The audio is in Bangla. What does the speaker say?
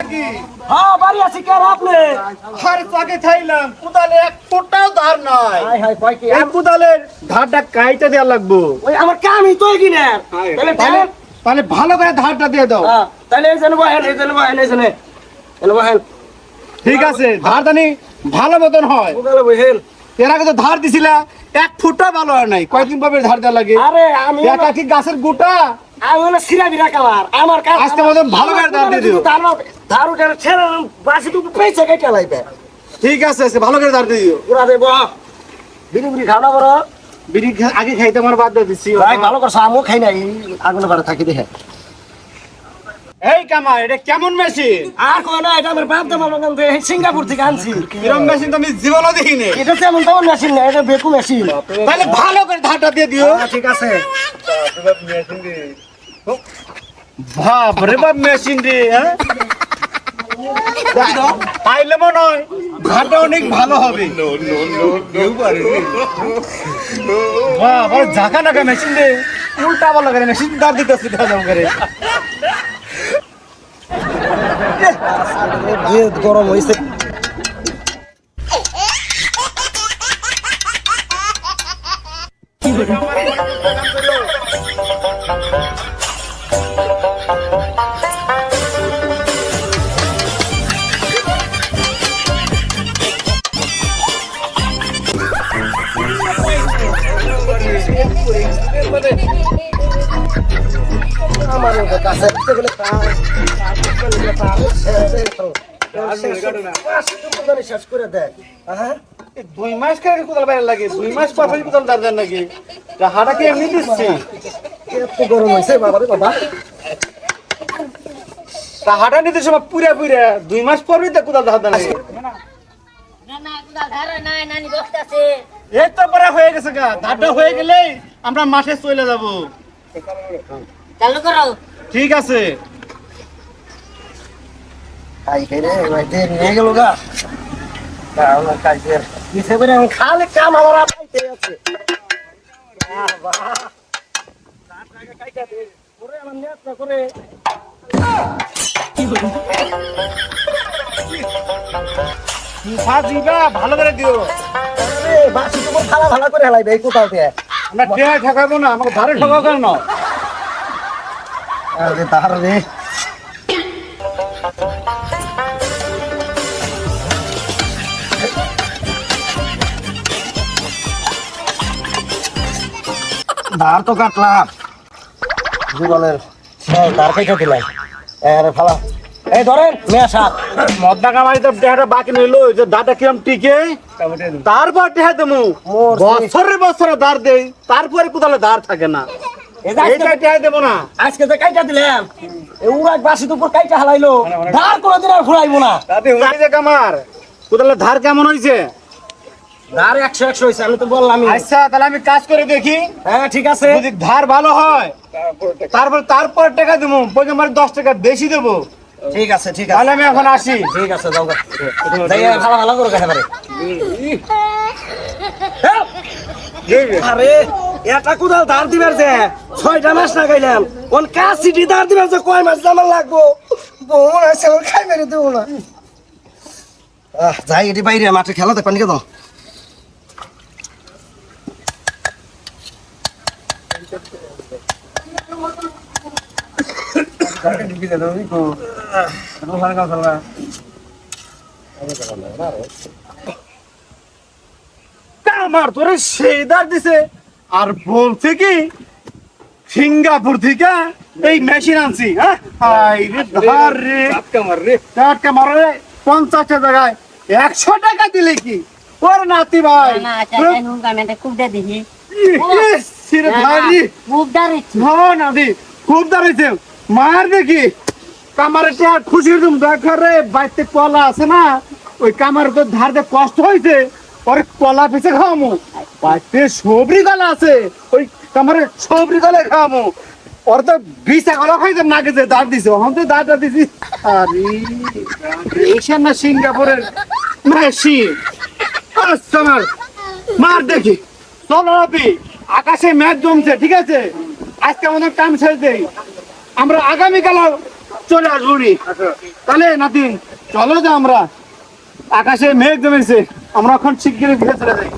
নাকি? হ্যাঁ বাড়ি আছি কে আপনি? আরে তাকে খাইলাম কোদালে এক ফোঁটাও ধার নাই। হাই হাই কয় কি এই কোদালের ধারটা কাইটা দেওয়া লাগবো। ওই আমার কামই তো এগিনে তাহলে তাহলে তাহলে ভালো করে ধারটা দিয়ে দাও। হ্যাঁ তাহলে এই জন্য বহেন এই জন্য বহেন এই জন্য এলো বহেন ঠিক আছে ধার জানি ভালো মতন হয়। বলে বহেন এর আগে তো ধার দিছিলা এক ফুটা ভালো হয় নাই। কয়দিন পাবে ধার দেওয়া লাগে? আরে আমি একা কি গাছের গোটা? আমি হলো সিরা বিরা কালার আমার কাজ আজকে মতন ভালো করে ধার দিয়ে দিও। ধার উঠে ছেড়ে বাসি তো পেয়েছে কেটে লাইবে। ঠিক আছে আজকে ভালো করে ধার দিয়ে দিও। পুরা দেব বিড়ি বিড়ি খাওয়া বড় বিড়ি আগে খাইতে আমার বাদ দিয়ে দিচ্ছি। ভাই ভালো করে আমও খাই নাই আগুনে বাড়া থাকি দেখে এই কামা এটা কেমন মেশিন? আর কই না এটা আমার বাপ দাম সিঙ্গাপুর থেকে আনছি। এরকম মেশিন তো আমি জীবনও দেখিনি। এটা তেমন তেমন মেশিন না এটা বেকু মেশিন। তাহলে ভালো করে ধারটা দিয়ে দিও। ঠিক আছে বাপ রে বাপ মেশিন রে। পাইলে মনে হয় ধারটা অনেক ভালো হবে। বাহ ঝাঁকা নাকা মেশিন রে। উল্টা বলা করে মেশিন ধার দিতেছি করে। গরম হয়েছে আমার কাছে শেষ করে দেয়। হ্যাঁ 2 মাস করে কোদাল বাইরে লাগে। 2 মাস পর পর কোদাল ধার দেন নাকি? হাড়া কি এমনি দিচ্ছে? এত গরম হয়েছে বাবা রে বাবা। হাড়া নিতে সময় পুরা পুরা 2 মাস পরই তো কোদাল ধার দেন নাকি? এই তো পরে হয়ে গেছে গা। ধারটা হয়ে গেলেই আমরা মাঠে চলে যাব। চালু করো। ঠিক আছে। খাই খাই রে ভাইতে নিয়ে গেল গা আমার কাজের হিসেবে খালি কাম আমার পাইতে আছে। ভালো করে দিও। বাসি তো খালা ভালো করে হেলাইবে এই কোথাও দিয়ে আমরা টেয়া ঠকাবো না। আমাকে ধারে ঠকাবো কেন? আরে তার রে ধার তো কাটলাম জীবনের ধার কেটে দিলাম। আরে ফালা এই ধরেন মেয়া সাত মদনা কামাই তো টেহাটা বাকি নিলো যে দাদা কিরম টিকে তারপর টেহা দেবো। বছরে বছরে ধার দেই তারপরে কোথাও ধার থাকে না। এইটা টেহা দেবো না। আজকে যে কাইটা দিলাম এই উড়াক বাসি তো উপর কাইটা হালাইলো ধার কোনোদিন আর ঘুরাইবো না। কামার কোথাও ধার কেমন হয়েছে? ধার 100 হয়েছে আমি তো বললাম। আচ্ছা তাহলে আমি কাজ করে দেখি। হ্যাঁ ঠিক আছে যদি ধার ভালো হয় তারপর টাকা দেবো। বলছি আমার 10 টাকা বেশি দেবো। ঠিক আছে ঠিক আছে তাহলে আমি এখন আসি। ঠিক আছে যাও যাই ভালো ভালো করে কথা পারে। আরে এটা কোথাও ধার দিবার যে 6টা মাস না গাইলাম কোন কাজ সিটি ধার দিবার যে কয় মাস জামান লাগবো বোন আছে ওর খাই মেরে দেবো না। যাই এটি বাইরে মাঠে খেলা দেখ পানি দাও। আমার তোরে সেই ধার দিছে আর বলছে কি সিঙ্গাপুর থেকে এই মেশিন আনছি। হ্যাঁ ধার রে টাটকা মার রে 50 জায়গায় 100 টাকা দিলে কি ওর নাতি ভাই না চাচা নুনকা মেতে খুব দে দিহি সিরে ভাই খুব দাঁড়িয়েছি না দি খুব দাঁড়াইছে মার দেখি কামারে খুশি হইতুম দেখা রে বাইতে কলা আছে না ওই কামারে তো ধার দে কষ্ট হয়েছে ওরে কলা পিছে খাওয়ামু। বাইতে সবরি কলা আছে ওই কামারে সবরি কলা খাওয়ামু। ওর তো 20 কলা খাইতে না গেছে ধার দিছে এখন তো ধারটা দিছি। আরে এশিয়ান না সিঙ্গাপুরের মেশিন। আচ্ছা মার দেখি চলো রাপি আকাশে মেঘ জমছে। ঠিক আছে আজকে আমাদের কাম ছেড়ে দেই। আমরা আগামীকাল চলে আসবো নি। তাহলে নাতি চলো যে আমরা, আকাশে মেঘ জমেছে, আমরা এখন শিগগিরই ঘুরে চলে যাই।